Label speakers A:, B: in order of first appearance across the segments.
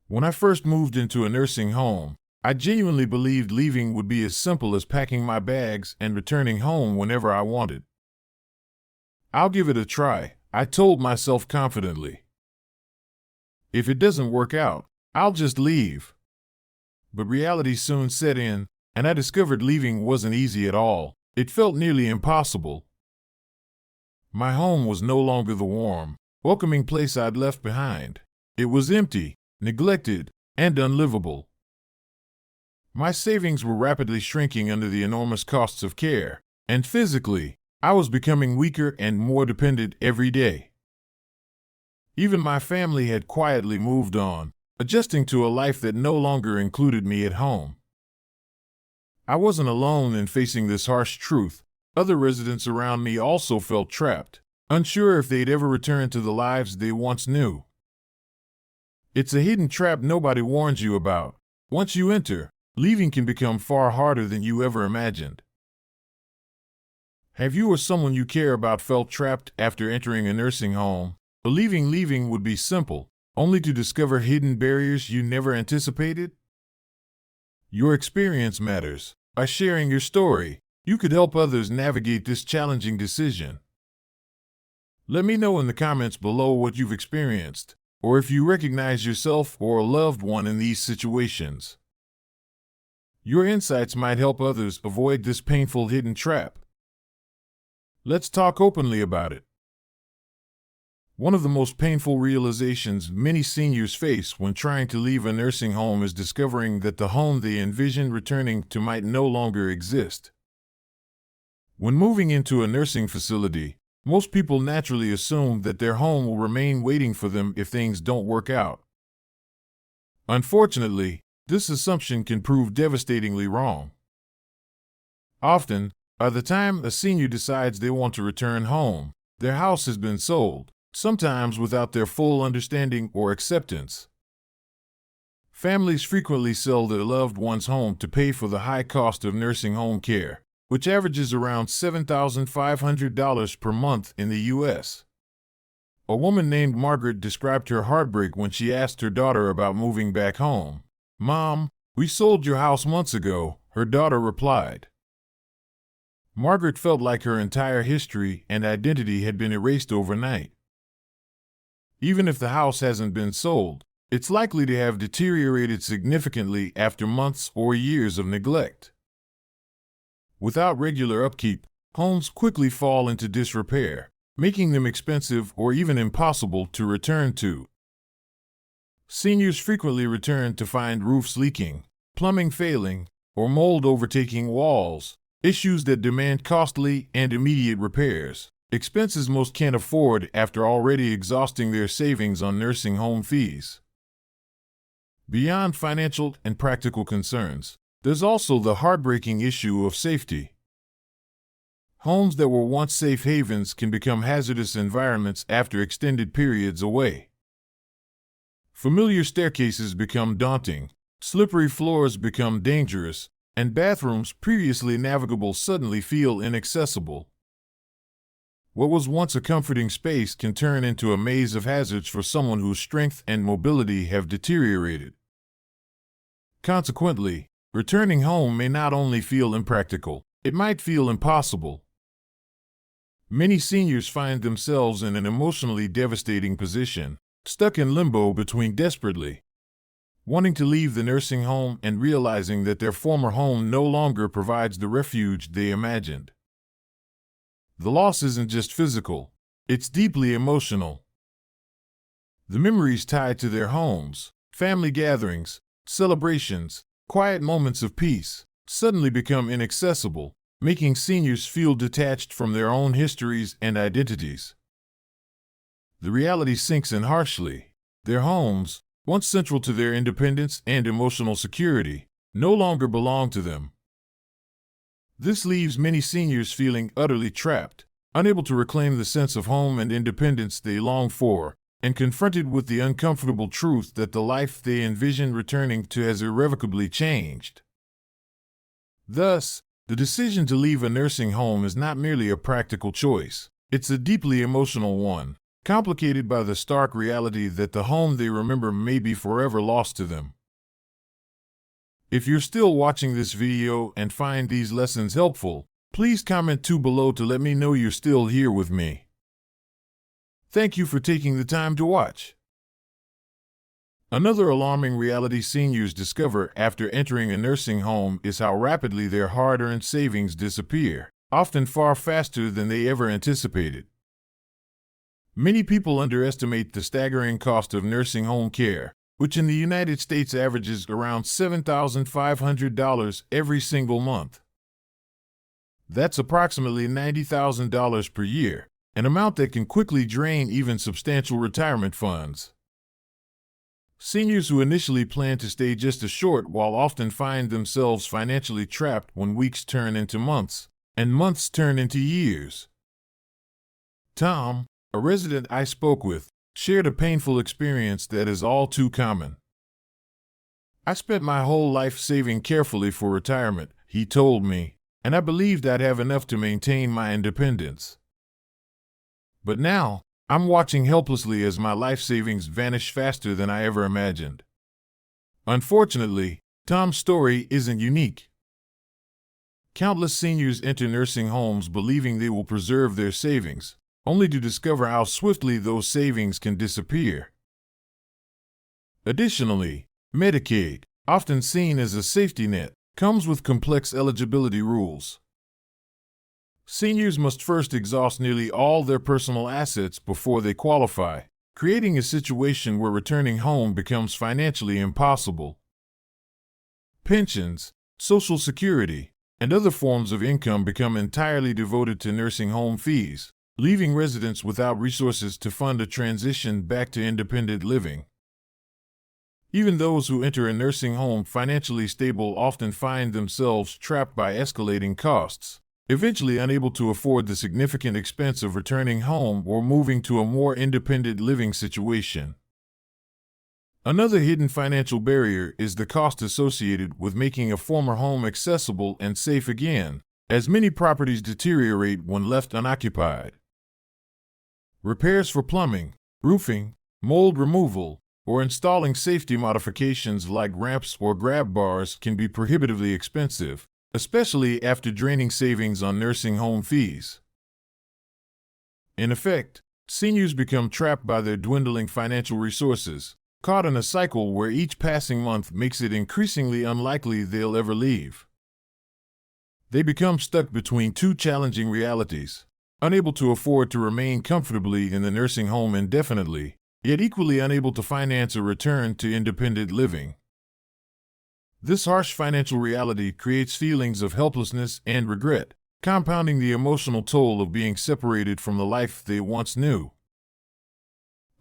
A: When I first moved into a nursing home, I genuinely believed leaving would be as simple as packing my bags and returning home whenever I wanted. "I'll give it a try," I told myself confidently. "If it doesn't work out, I'll just leave." But reality soon set in, and I discovered leaving wasn't easy at all. It felt nearly impossible. My home was no longer the warm, welcoming place I'd left behind. It was empty, neglected, and unlivable. My savings were rapidly shrinking under the enormous costs of care, and physically, I was becoming weaker and more dependent every day. Even my family had quietly moved on, adjusting to a life that no longer included me at home. I wasn't alone in facing this harsh truth. Other residents around me also felt trapped, unsure if they'd ever return to the lives they once knew. It's a hidden trap nobody warns you about. Once you enter, leaving can become far harder than you ever imagined. Have you or someone you care about felt trapped after entering a nursing home, believing leaving would be simple, only to discover hidden barriers you never anticipated? Your experience matters. By sharing your story, you could help others navigate this challenging decision. Let me know in the comments below what you've experienced, or if you recognize yourself or a loved one in these situations. Your insights might help others avoid this painful hidden trap. Let's talk openly about it. One of the most painful realizations many seniors face when trying to leave a nursing home is discovering that the home they envisioned returning to might no longer exist. When moving into a nursing facility, most people naturally assume that their home will remain waiting for them if things don't work out. Unfortunately, this assumption can prove devastatingly wrong. Often, by the time a senior decides they want to return home, their house has been sold, sometimes without their full understanding or acceptance. Families frequently sell their loved one's home to pay for the high cost of nursing home care, which averages around $7,500 per month in the U.S. A woman named Margaret described her heartbreak when she asked her daughter about moving back home. "Mom, we sold your house months ago," her daughter replied. Margaret felt like her entire history and identity had been erased overnight. Even if the house hasn't been sold, it's likely to have deteriorated significantly after months or years of neglect. Without regular upkeep, homes quickly fall into disrepair, making them expensive or even impossible to return to. Seniors frequently return to find roofs leaking, plumbing failing, or mold overtaking walls, issues that demand costly and immediate repairs, expenses most can't afford after already exhausting their savings on nursing home fees. Beyond financial and practical concerns, there's also the heartbreaking issue of safety. Homes that were once safe havens can become hazardous environments after extended periods away. Familiar staircases become daunting, slippery floors become dangerous, and bathrooms previously navigable suddenly feel inaccessible. What was once a comforting space can turn into a maze of hazards for someone whose strength and mobility have deteriorated. Consequently, returning home may not only feel impractical, it might feel impossible. Many seniors find themselves in an emotionally devastating position, stuck in limbo between desperately wanting to leave the nursing home and realizing that their former home no longer provides the refuge they imagined. The loss isn't just physical, it's deeply emotional. The memories tied to their homes, family gatherings, celebrations, quiet moments of peace, suddenly become inaccessible, making seniors feel detached from their own histories and identities. The reality sinks in harshly. Their homes, once central to their independence and emotional security, no longer belong to them. This leaves many seniors feeling utterly trapped, unable to reclaim the sense of home and independence they long for, and confronted with the uncomfortable truth that the life they envisioned returning to has irrevocably changed. Thus, the decision to leave a nursing home is not merely a practical choice, it's a deeply emotional one, complicated by the stark reality that the home they remember may be forever lost to them. If you're still watching this video and find these lessons helpful, please comment below to let me know you're still here with me. Thank you for taking the time to watch. Another alarming reality seniors discover after entering a nursing home is how rapidly their hard-earned savings disappear, often far faster than they ever anticipated. Many people underestimate the staggering cost of nursing home care, which in the United States averages around $7,500 every single month. That's approximately $90,000 per year, an amount that can quickly drain even substantial retirement funds. Seniors who initially plan to stay just a short while often find themselves financially trapped when weeks turn into months, and months turn into years. Tom, a resident I spoke with, shared a painful experience that is all too common. "I spent my whole life saving carefully for retirement," he told me, "and I believed I'd have enough to maintain my independence. But now, I'm watching helplessly as my life savings vanish faster than I ever imagined." Unfortunately, Tom's story isn't unique. Countless seniors enter nursing homes believing they will preserve their savings, only to discover how swiftly those savings can disappear. Additionally, Medicaid, often seen as a safety net, comes with complex eligibility rules. Seniors must first exhaust nearly all their personal assets before they qualify, creating a situation where returning home becomes financially impossible. Pensions, Social Security, and other forms of income become entirely devoted to nursing home fees, leaving residents without resources to fund a transition back to independent living. Even those who enter a nursing home financially stable often find themselves trapped by escalating costs, eventually unable to afford the significant expense of returning home or moving to a more independent living situation. Another hidden financial barrier is the cost associated with making a former home accessible and safe again, as many properties deteriorate when left unoccupied. Repairs for plumbing, roofing, mold removal, or installing safety modifications like ramps or grab bars can be prohibitively expensive, especially after draining savings on nursing home fees. In effect, seniors become trapped by their dwindling financial resources, caught in a cycle where each passing month makes it increasingly unlikely they'll ever leave. They become stuck between two challenging realities: unable to afford to remain comfortably in the nursing home indefinitely, yet equally unable to finance a return to independent living. This harsh financial reality creates feelings of helplessness and regret, compounding the emotional toll of being separated from the life they once knew.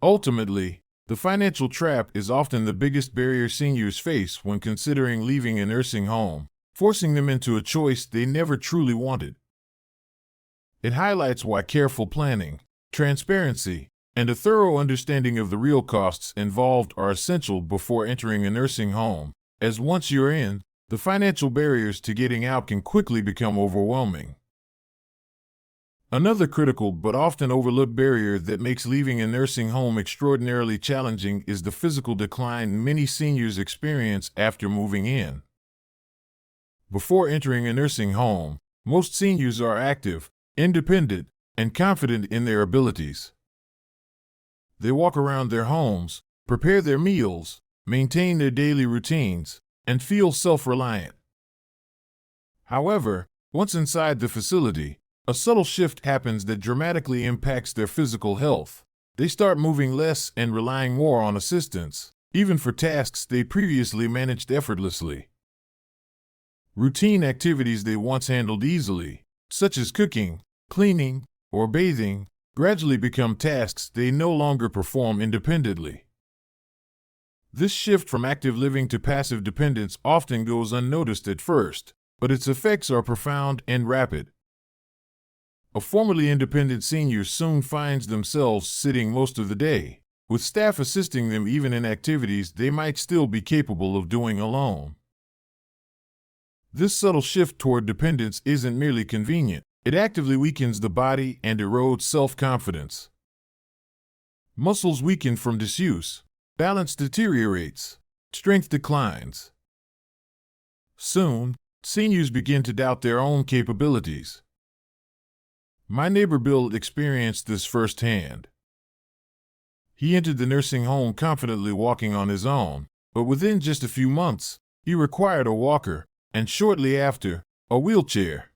A: Ultimately, the financial trap is often the biggest barrier seniors face when considering leaving a nursing home, forcing them into a choice they never truly wanted. It highlights why careful planning, transparency, and a thorough understanding of the real costs involved are essential before entering a nursing home, as once you're in, the financial barriers to getting out can quickly become overwhelming. Another critical but often overlooked barrier that makes leaving a nursing home extraordinarily challenging is the physical decline many seniors experience after moving in. Before entering a nursing home, most seniors are active, independent, and confident in their abilities. They walk around their homes, prepare their meals, maintain their daily routines, and feel self-reliant. However, once inside the facility, a subtle shift happens that dramatically impacts their physical health. They start moving less and relying more on assistance, even for tasks they previously managed effortlessly. Routine activities they once handled easily, such as cooking, cleaning, or bathing, gradually become tasks they no longer perform independently. This shift from active living to passive dependence often goes unnoticed at first, but its effects are profound and rapid. A formerly independent senior soon finds themselves sitting most of the day, with staff assisting them even in activities they might still be capable of doing alone. This subtle shift toward dependence isn't merely convenient, it actively weakens the body and erodes self-confidence. Muscles weaken from disuse. Balance deteriorates. Strength declines. Soon, seniors begin to doubt their own capabilities. My neighbor Bill experienced this firsthand. He entered the nursing home confidently walking on his own, but within just a few months, he required a walker, and shortly after, a wheelchair.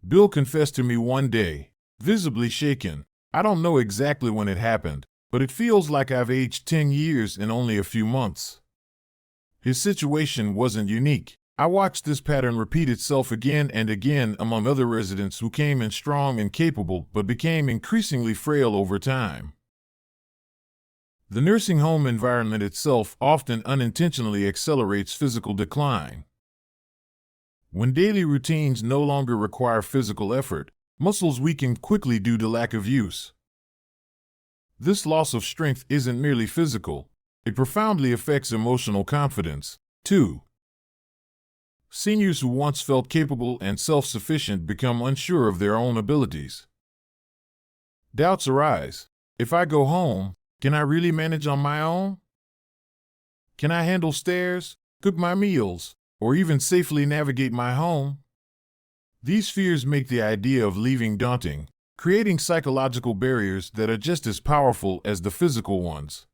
A: Bill confessed to me one day, visibly shaken, "I don't know exactly when it happened, but it feels like I've aged 10 years in only a few months." His situation wasn't unique. I watched this pattern repeat itself again and again among other residents who came in strong and capable but became increasingly frail over time. The nursing home environment itself often unintentionally accelerates physical decline. When daily routines no longer require physical effort, muscles weaken quickly due to lack of use. This loss of strength isn't merely physical, it profoundly affects emotional confidence, too. Seniors who once felt capable and self-sufficient become unsure of their own abilities. Doubts arise. If I go home, can I really manage on my own? Can I handle stairs, cook my meals, or even safely navigate my home? These fears make the idea of leaving daunting, creating psychological barriers that are just as powerful as the physical ones.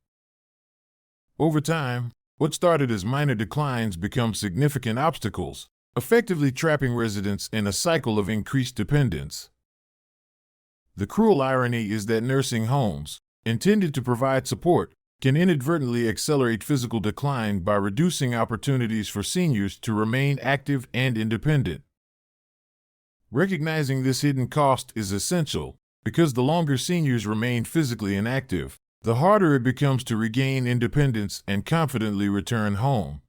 A: Over time, what started as minor declines become significant obstacles, effectively trapping residents in a cycle of increased dependence. The cruel irony is that nursing homes, intended to provide support, can inadvertently accelerate physical decline by reducing opportunities for seniors to remain active and independent. Recognizing this hidden cost is essential, because the longer seniors remain physically inactive, the harder it becomes to regain independence and confidently return home.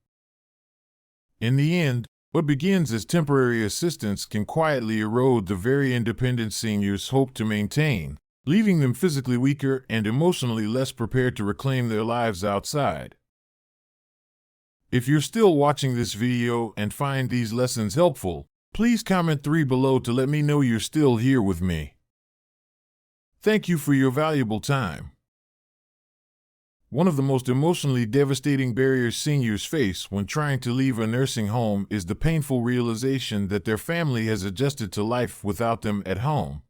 A: In the end, what begins as temporary assistance can quietly erode the very independence seniors hope to maintain, leaving them physically weaker and emotionally less prepared to reclaim their lives outside. If you're still watching this video and find these lessons helpful, please comment 3 below to let me know you're still here with me. Thank you for your valuable time. One of the most emotionally devastating barriers seniors face when trying to leave a nursing home is the painful realization that their family has adjusted to life without them at home.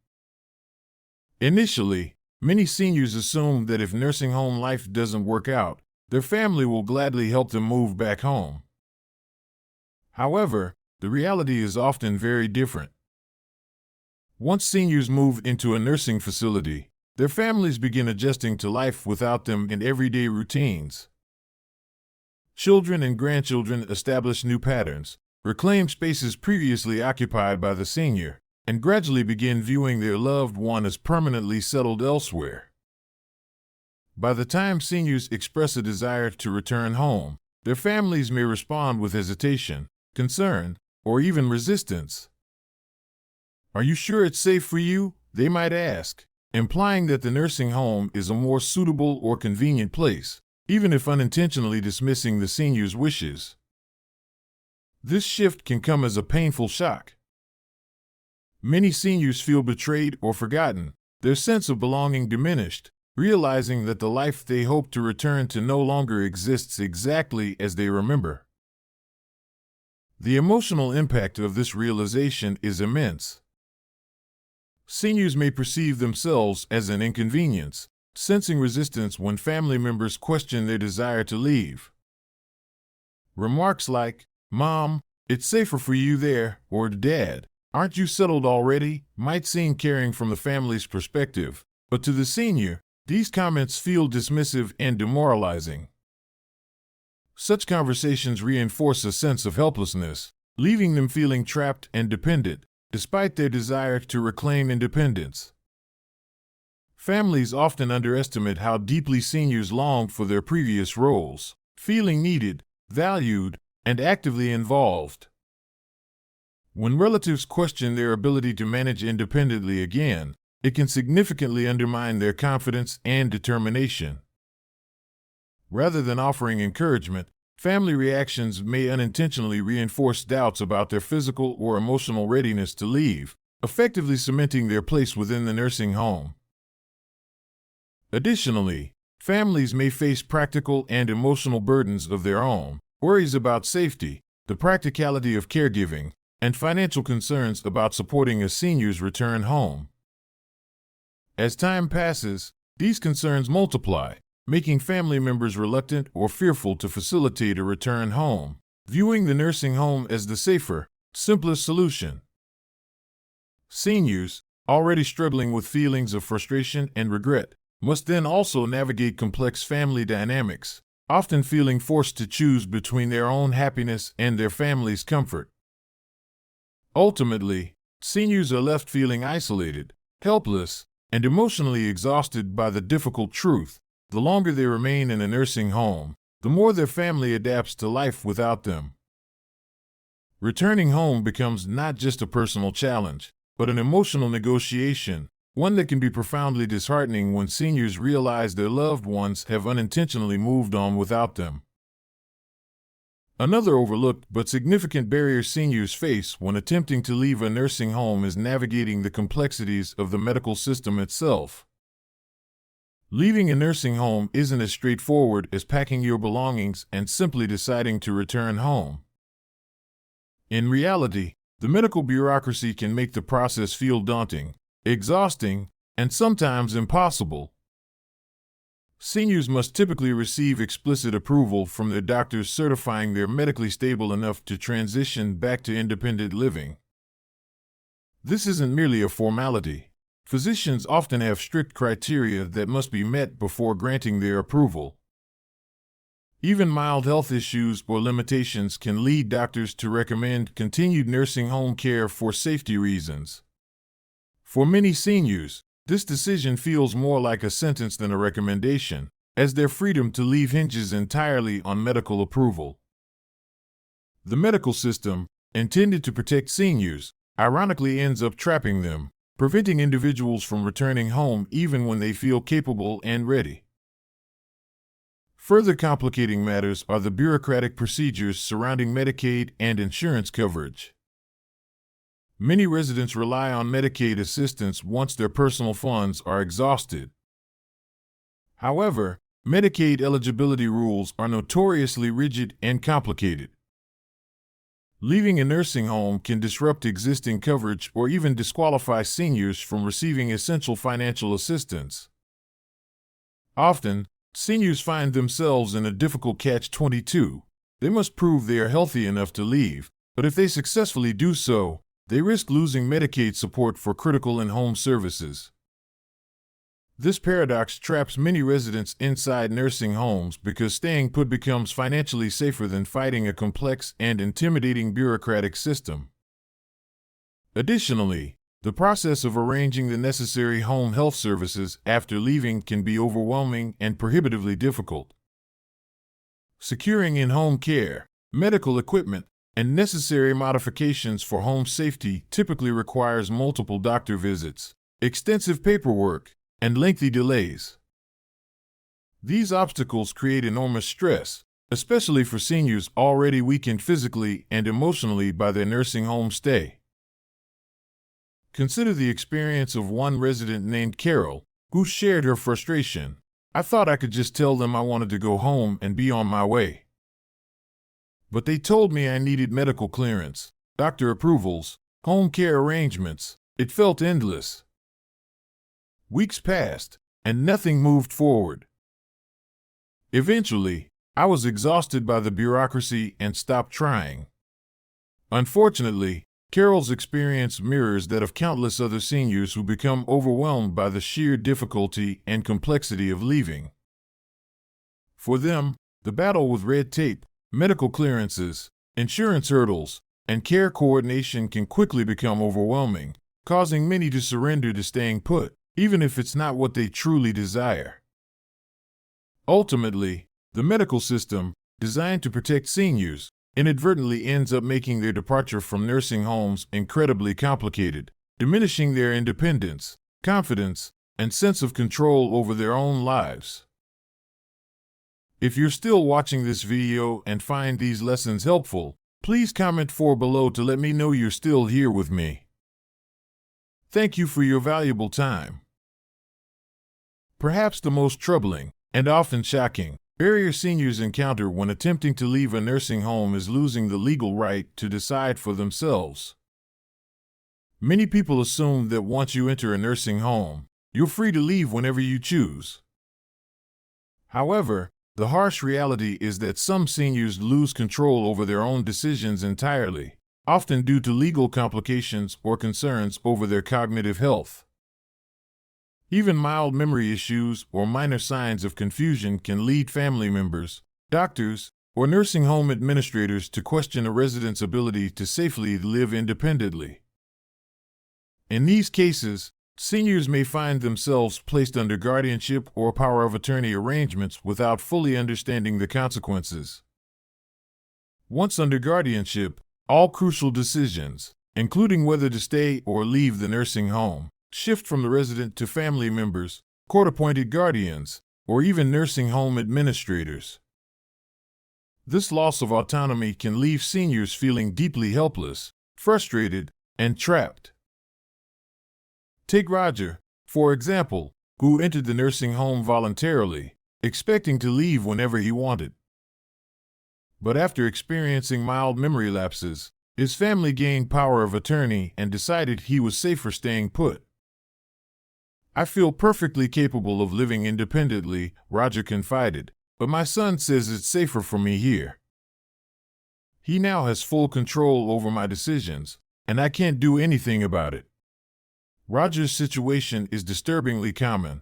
A: Initially, many seniors assume that if nursing home life doesn't work out, their family will gladly help them move back home. However, the reality is often very different. Once seniors move into a nursing facility, their families begin adjusting to life without them in everyday routines. Children and grandchildren establish new patterns, reclaim spaces previously occupied by the senior, and gradually begin viewing their loved one as permanently settled elsewhere. By the time seniors express a desire to return home, their families may respond with hesitation, concern, or even resistance. "Are you sure it's safe for you?" they might ask, implying that the nursing home is a more suitable or convenient place, even if unintentionally dismissing the senior's wishes. This shift can come as a painful shock. Many seniors feel betrayed or forgotten, their sense of belonging diminished, realizing that the life they hope to return to no longer exists exactly as they remember. The emotional impact of this realization is immense. Seniors may perceive themselves as an inconvenience, sensing resistance when family members question their desire to leave. Remarks like, "Mom, it's safer for you there," or "Dad, aren't you settled already?" might seem caring from the family's perspective, but to the senior, these comments feel dismissive and demoralizing. Such conversations reinforce a sense of helplessness, leaving them feeling trapped and dependent, despite their desire to reclaim independence. Families often underestimate how deeply seniors long for their previous roles, feeling needed, valued, and actively involved. When relatives question their ability to manage independently again, it can significantly undermine their confidence and determination. Rather than offering encouragement, family reactions may unintentionally reinforce doubts about their physical or emotional readiness to leave, effectively cementing their place within the nursing home. Additionally, families may face practical and emotional burdens of their own, worries about safety, the practicality of caregiving, and financial concerns about supporting a senior's return home. As time passes, these concerns multiply, making family members reluctant or fearful to facilitate a return home, viewing the nursing home as the safer, simplest solution. Seniors, already struggling with feelings of frustration and regret, must then also navigate complex family dynamics, often feeling forced to choose between their own happiness and their family's comfort. Ultimately, seniors are left feeling isolated, helpless, and emotionally exhausted by the difficult truth: the longer they remain in a nursing home, the more their family adapts to life without them. Returning home becomes not just a personal challenge, but an emotional negotiation, one that can be profoundly disheartening when seniors realize their loved ones have unintentionally moved on without them. Another overlooked but significant barrier seniors face when attempting to leave a nursing home is navigating the complexities of the medical system itself. Leaving a nursing home isn't as straightforward as packing your belongings and simply deciding to return home. In reality, the medical bureaucracy can make the process feel daunting, exhausting, and sometimes impossible. Seniors must typically receive explicit approval from their doctors certifying they're medically stable enough to transition back to independent living. This isn't merely a formality. Physicians often have strict criteria that must be met before granting their approval. Even mild health issues or limitations can lead doctors to recommend continued nursing home care for safety reasons. For many seniors, this decision feels more like a sentence than a recommendation, as their freedom to leave hinges entirely on medical approval. The medical system, intended to protect seniors, ironically ends up trapping them, preventing individuals from returning home even when they feel capable and ready. Further complicating matters are the bureaucratic procedures surrounding Medicaid and insurance coverage. Many residents rely on Medicaid assistance once their personal funds are exhausted. However, Medicaid eligibility rules are notoriously rigid and complicated. Leaving a nursing home can disrupt existing coverage or even disqualify seniors from receiving essential financial assistance. Often, seniors find themselves in a difficult catch-22. They must prove they are healthy enough to leave, but if they successfully do so, they risk losing Medicaid support for critical in-home services. This paradox traps many residents inside nursing homes because staying put becomes financially safer than fighting a complex and intimidating bureaucratic system. Additionally, the process of arranging the necessary home health services after leaving can be overwhelming and prohibitively difficult. Securing in-home care, medical equipment, and necessary modifications for home safety typically requires multiple doctor visits, extensive paperwork, and lengthy delays. These obstacles create enormous stress, especially for seniors already weakened physically and emotionally by their nursing home stay. Consider the experience of one resident named Carol, who shared her frustration. "I thought I could just tell them I wanted to go home and be on my way. But they told me I needed medical clearance, doctor approvals, home care arrangements. It felt endless. Weeks passed, and nothing moved forward. Eventually, I was exhausted by the bureaucracy and stopped trying." Unfortunately, Carol's experience mirrors that of countless other seniors who become overwhelmed by the sheer difficulty and complexity of leaving. For them, the battle with red tape, medical clearances, insurance hurdles, and care coordination can quickly become overwhelming, causing many to surrender to staying put, even if it's not what they truly desire. Ultimately, the medical system, designed to protect seniors, inadvertently ends up making their departure from nursing homes incredibly complicated, diminishing their independence, confidence, and sense of control over their own lives. If you're still watching this video and find these lessons helpful, please comment below to let me know you're still here with me. Thank you for your valuable time. Perhaps the most troubling, and often shocking, barrier seniors encounter when attempting to leave a nursing home is losing the legal right to decide for themselves. Many people assume that once you enter a nursing home, you're free to leave whenever you choose. However, the harsh reality is that some seniors lose control over their own decisions entirely, often due to legal complications or concerns over their cognitive health. Even mild memory issues or minor signs of confusion can lead family members, doctors, or nursing home administrators to question a resident's ability to safely live independently. In these cases, seniors may find themselves placed under guardianship or power of attorney arrangements without fully understanding the consequences. Once under guardianship, all crucial decisions, including whether to stay or leave the nursing home, shift from the resident to family members, court-appointed guardians, or even nursing home administrators. This loss of autonomy can leave seniors feeling deeply helpless, frustrated, and trapped. Take Roger, for example, who entered the nursing home voluntarily, expecting to leave whenever he wanted. But after experiencing mild memory lapses, his family gained power of attorney and decided he was safer staying put. "I feel perfectly capable of living independently," Roger confided, "but my son says it's safer for me here. He now has full control over my decisions, and I can't do anything about it." Roger's situation is disturbingly common.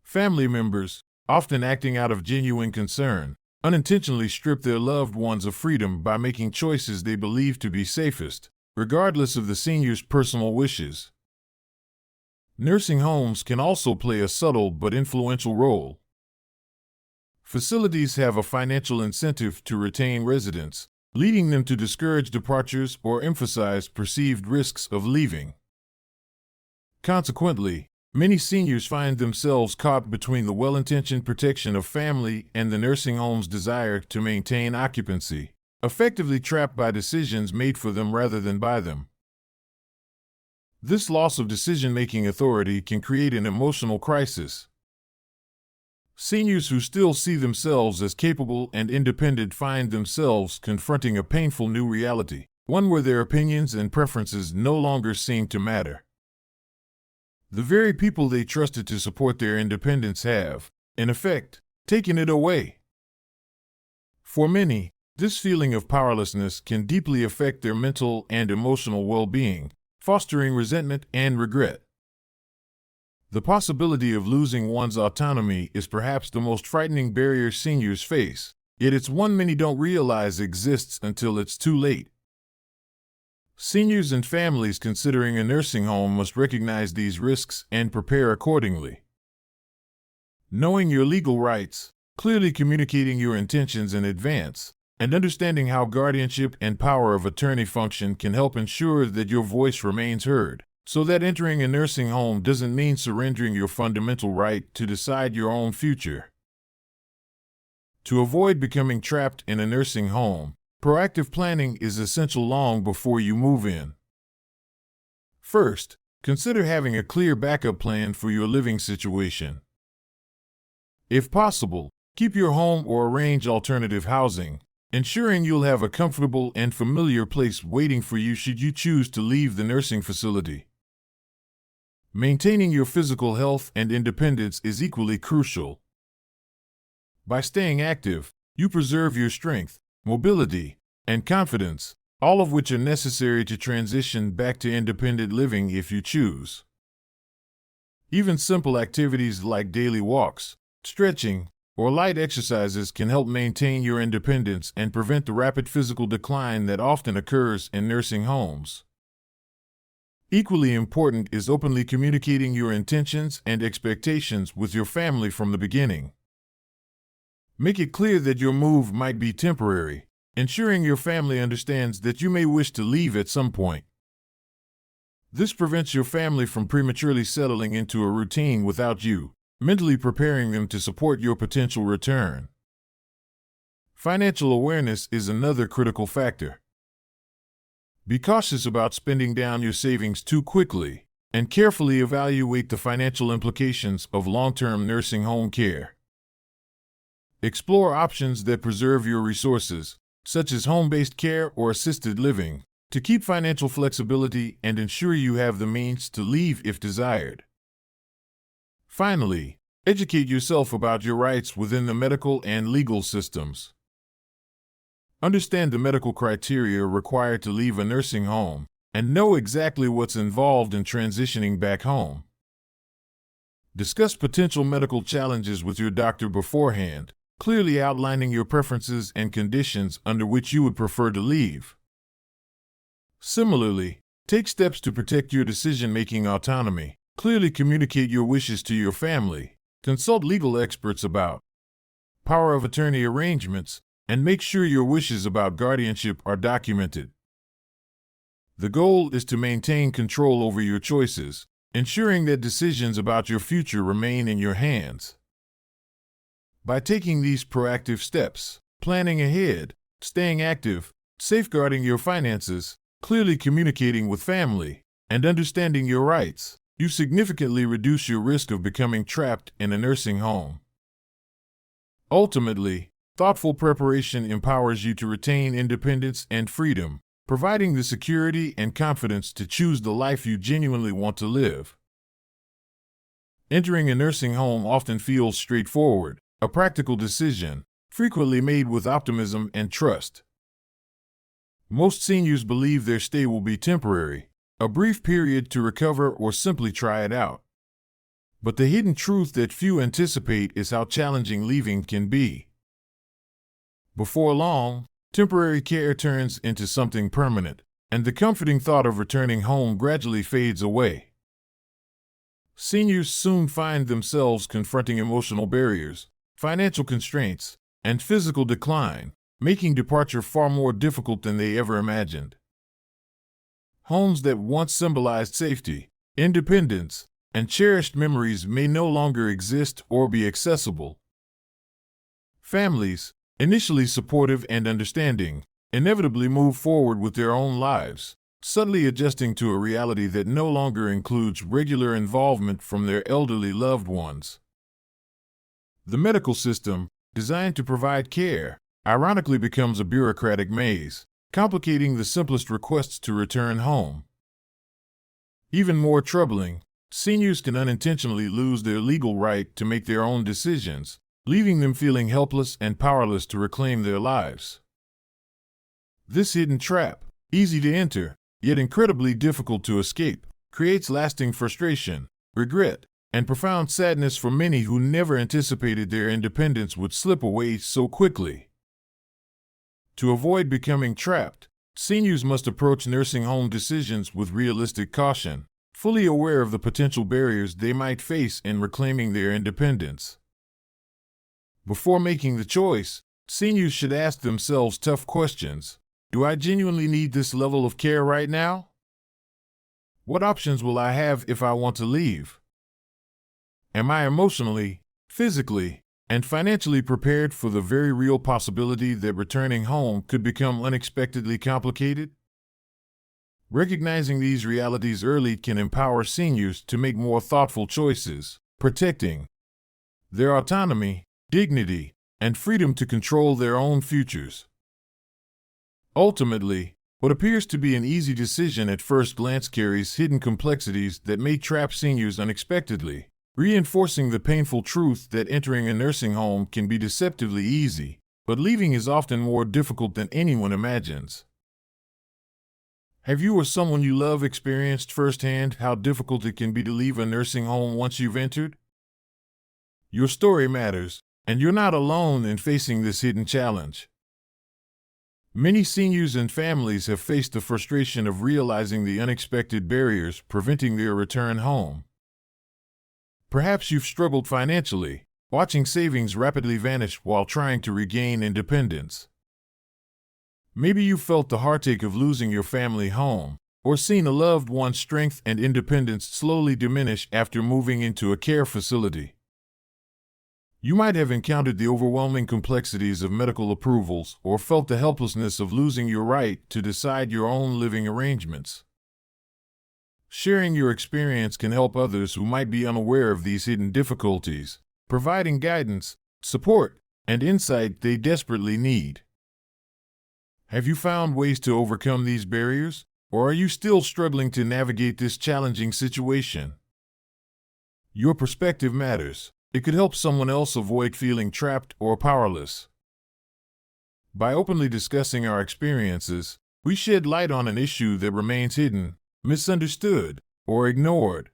A: Family members, often acting out of genuine concern, unintentionally strip their loved ones of freedom by making choices they believe to be safest, regardless of the senior's personal wishes. Nursing homes can also play a subtle but influential role. Facilities have a financial incentive to retain residents, leading them to discourage departures or emphasize perceived risks of leaving. Consequently, many seniors find themselves caught between the well-intentioned protection of family and the nursing home's desire to maintain occupancy, effectively trapped by decisions made for them rather than by them. This loss of decision-making authority can create an emotional crisis. Seniors who still see themselves as capable and independent find themselves confronting a painful new reality, one where their opinions and preferences no longer seem to matter. The very people they trusted to support their independence have, in effect, taken it away. For many, this feeling of powerlessness can deeply affect their mental and emotional well-being, fostering resentment and regret. The possibility of losing one's autonomy is perhaps the most frightening barrier seniors face, yet it's one many don't realize exists until it's too late. Seniors and families considering a nursing home must recognize these risks and prepare accordingly. Knowing your legal rights, clearly communicating your intentions in advance, and understanding how guardianship and power of attorney function can help ensure that your voice remains heard, so that entering a nursing home doesn't mean surrendering your fundamental right to decide your own future. To avoid becoming trapped in a nursing home, proactive planning is essential long before you move in. First, consider having a clear backup plan for your living situation. If possible, keep your home or arrange alternative housing, ensuring you'll have a comfortable and familiar place waiting for you should you choose to leave the nursing facility. Maintaining your physical health and independence is equally crucial. By staying active, you preserve your strength, mobility, and confidence, all of which are necessary to transition back to independent living if you choose. Even simple activities like daily walks, stretching, or light exercises can help maintain your independence and prevent the rapid physical decline that often occurs in nursing homes. Equally important is openly communicating your intentions and expectations with your family from the beginning. Make it clear that your move might be temporary, ensuring your family understands that you may wish to leave at some point. This prevents your family from prematurely settling into a routine without you, mentally preparing them to support your potential return. Financial awareness is another critical factor. Be cautious about spending down your savings too quickly, and carefully evaluate the financial implications of long-term nursing home care. Explore options that preserve your resources, such as home-based care or assisted living, to keep financial flexibility and ensure you have the means to leave if desired. Finally, educate yourself about your rights within the medical and legal systems. Understand the medical criteria required to leave a nursing home, and know exactly what's involved in transitioning back home. Discuss potential medical challenges with your doctor beforehand, clearly outlining your preferences and conditions under which you would prefer to leave. Similarly, take steps to protect your decision-making autonomy. Clearly communicate your wishes to your family. Consult legal experts about power of attorney arrangements, and make sure your wishes about guardianship are documented. The goal is to maintain control over your choices, ensuring that decisions about your future remain in your hands. By taking these proactive steps, planning ahead, staying active, safeguarding your finances, clearly communicating with family, and understanding your rights, you significantly reduce your risk of becoming trapped in a nursing home. Ultimately, thoughtful preparation empowers you to retain independence and freedom, providing the security and confidence to choose the life you genuinely want to live. Entering a nursing home often feels straightforward, a practical decision, frequently made with optimism and trust. Most seniors believe their stay will be temporary, a brief period to recover or simply try it out. But the hidden truth that few anticipate is how challenging leaving can be. Before long, temporary care turns into something permanent, and the comforting thought of returning home gradually fades away. Seniors soon find themselves confronting emotional barriers, financial constraints, and physical decline, making departure far more difficult than they ever imagined. Homes that once symbolized safety, independence, and cherished memories may no longer exist or be accessible. Families, initially supportive and understanding, inevitably move forward with their own lives, subtly adjusting to a reality that no longer includes regular involvement from their elderly loved ones. The medical system, designed to provide care, ironically becomes a bureaucratic maze, complicating the simplest requests to return home. Even more troubling, seniors can unintentionally lose their legal right to make their own decisions, leaving them feeling helpless and powerless to reclaim their lives. This hidden trap, easy to enter, yet incredibly difficult to escape, creates lasting frustration, regret, and profound sadness for many who never anticipated their independence would slip away so quickly. To avoid becoming trapped, seniors must approach nursing home decisions with realistic caution, fully aware of the potential barriers they might face in reclaiming their independence. Before making the choice, seniors should ask themselves tough questions. Do I genuinely need this level of care right now? What options will I have if I want to leave? Am I emotionally, physically, and financially prepared for the very real possibility that returning home could become unexpectedly complicated? Recognizing these realities early can empower seniors to make more thoughtful choices, protecting their autonomy, dignity, and freedom to control their own futures. Ultimately, what appears to be an easy decision at first glance carries hidden complexities that may trap seniors unexpectedly, reinforcing the painful truth that entering a nursing home can be deceptively easy, but leaving is often more difficult than anyone imagines. Have you or someone you love experienced firsthand how difficult it can be to leave a nursing home once you've entered? Your story matters, and you're not alone in facing this hidden challenge. Many seniors and families have faced the frustration of realizing the unexpected barriers preventing their return home. Perhaps you've struggled financially, watching savings rapidly vanish while trying to regain independence. Maybe you felt the heartache of losing your family home, or seen a loved one's strength and independence slowly diminish after moving into a care facility. You might have encountered the overwhelming complexities of medical approvals or felt the helplessness of losing your right to decide your own living arrangements. Sharing your experience can help others who might be unaware of these hidden difficulties, providing guidance, support, and insight they desperately need. Have you found ways to overcome these barriers, or are you still struggling to navigate this challenging situation? Your perspective matters. It could help someone else avoid feeling trapped or powerless. By openly discussing our experiences, we shed light on an issue that remains hidden, misunderstood, or ignored.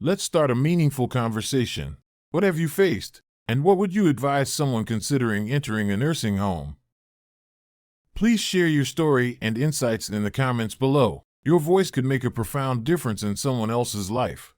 A: Let's start a meaningful conversation. What have you faced, and what would you advise someone considering entering a nursing home? Please share your story and insights in the comments below. Your voice could make a profound difference in someone else's life.